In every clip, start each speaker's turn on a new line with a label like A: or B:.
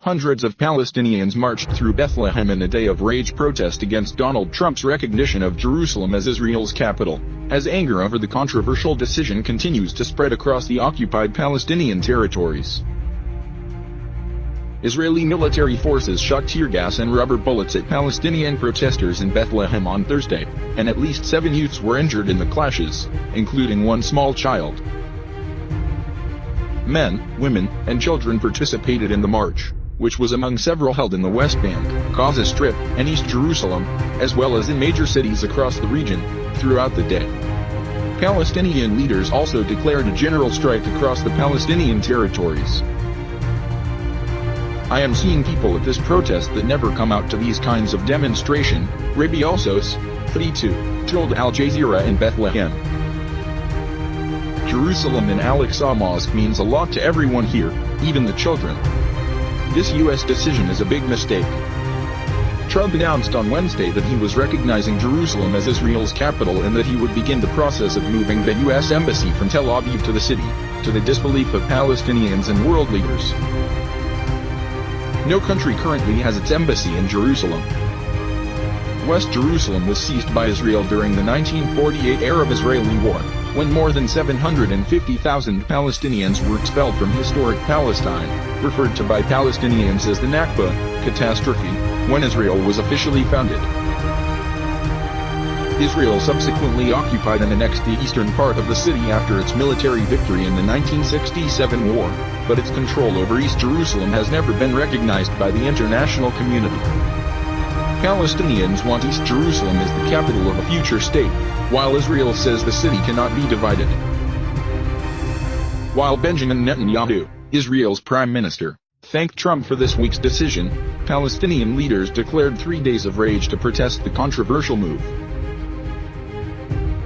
A: Hundreds of Palestinians marched through Bethlehem in a day of rage protest against Donald Trump's recognition of Jerusalem as Israel's capital, as anger over the controversial decision continues to spread across the occupied Palestinian territories. Israeli military forces shot tear gas and rubber bullets at Palestinian protesters in Bethlehem on Thursday, and at least 7 youths were injured in the clashes, including one small child. Men, women, and children participated in the march, which was among several held in the West Bank, Gaza Strip, and East Jerusalem, as well as in major cities across the region, throughout the day. Palestinian leaders also declared a general strike across the Palestinian territories. "I am seeing people at this protest that never come out to these kinds of demonstration," Rabbi Alsos, 32, told Al Jazeera in Bethlehem. "Jerusalem and al-Aqsa Mosque means a lot to everyone here, even the children. This U.S. decision is a big mistake." Trump announced on Wednesday that he was recognizing Jerusalem as Israel's capital and that he would begin the process of moving the U.S. embassy from Tel Aviv to the city, to the disbelief of Palestinians and world leaders. No country currently has its embassy in Jerusalem. West Jerusalem was seized by Israel during the 1948 Arab-Israeli War, when more than 750,000 Palestinians were expelled from historic Palestine, referred to by Palestinians as the Nakba catastrophe, when Israel was officially founded. Israel subsequently occupied and annexed the eastern part of the city after its military victory in the 1967 war, but its control over East Jerusalem has never been recognized by the international community. Palestinians want East Jerusalem as the capital of a future state, while Israel says the city cannot be divided. While Benjamin Netanyahu, Israel's prime minister, thanked Trump for this week's decision, Palestinian leaders declared 3 days of rage to protest the controversial move.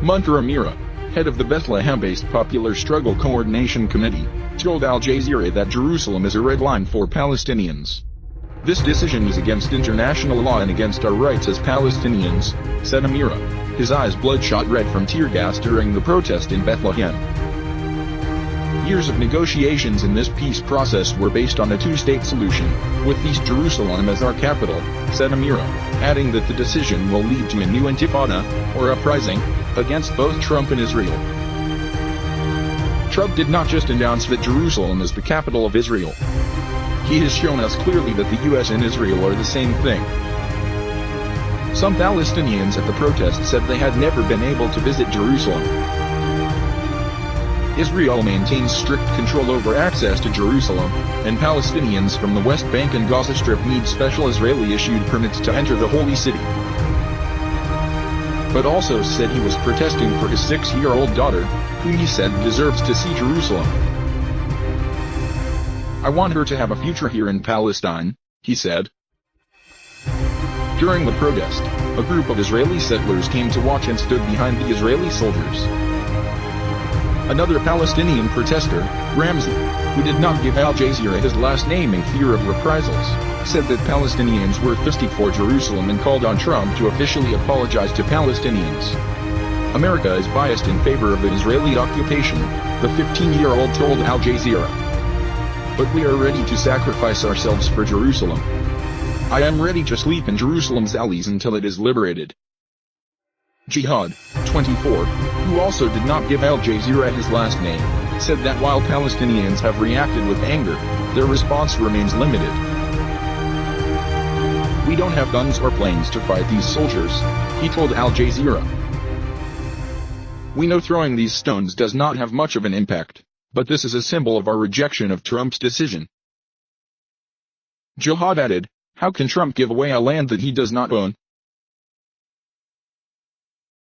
A: Muntar Amira, head of the Bethlehem-based Popular Struggle Coordination Committee, told Al Jazeera that Jerusalem is a red line for Palestinians. "This decision is against international law and against our rights as Palestinians," said Amira, his eyes bloodshot red from tear gas during the protest in Bethlehem. "Years of negotiations in this peace process were based on a two-state solution, with East Jerusalem as our capital," said Amira, adding that the decision will lead to a new intifada, or uprising, against both Trump and Israel. Trump did not just announce that Jerusalem is the capital of Israel. He has shown us clearly that the U.S. and Israel are the same thing. Some Palestinians at the protest said they had never been able to visit Jerusalem. Israel maintains strict control over access to Jerusalem, and Palestinians from the West Bank and Gaza Strip need special Israeli-issued permits to enter the holy city. But also said he was protesting for his 6-year-old daughter, whom he said deserves to see Jerusalem. "I want her to have a future here in Palestine," he said. During the protest, a group of Israeli settlers came to watch and stood behind the Israeli soldiers. Another Palestinian protester, Ramzi, who did not give Al Jazeera his last name in fear of reprisals, said that Palestinians were thirsty for Jerusalem and called on Trump to officially apologize to Palestinians. "America is biased in favor of the Israeli occupation," the 15-year-old told Al Jazeera. "But we are ready to sacrifice ourselves for Jerusalem. I am ready to sleep in Jerusalem's alleys until it is liberated." Jihad, 24, who also did not give Al Jazeera his last name, said that while Palestinians have reacted with anger, their response remains limited. "We don't have guns or planes to fight these soldiers," he told Al Jazeera. "We know throwing these stones does not have much of an impact, but this is a symbol of our rejection of Trump's decision." Jihad added, "How can Trump give away a land that he does not own?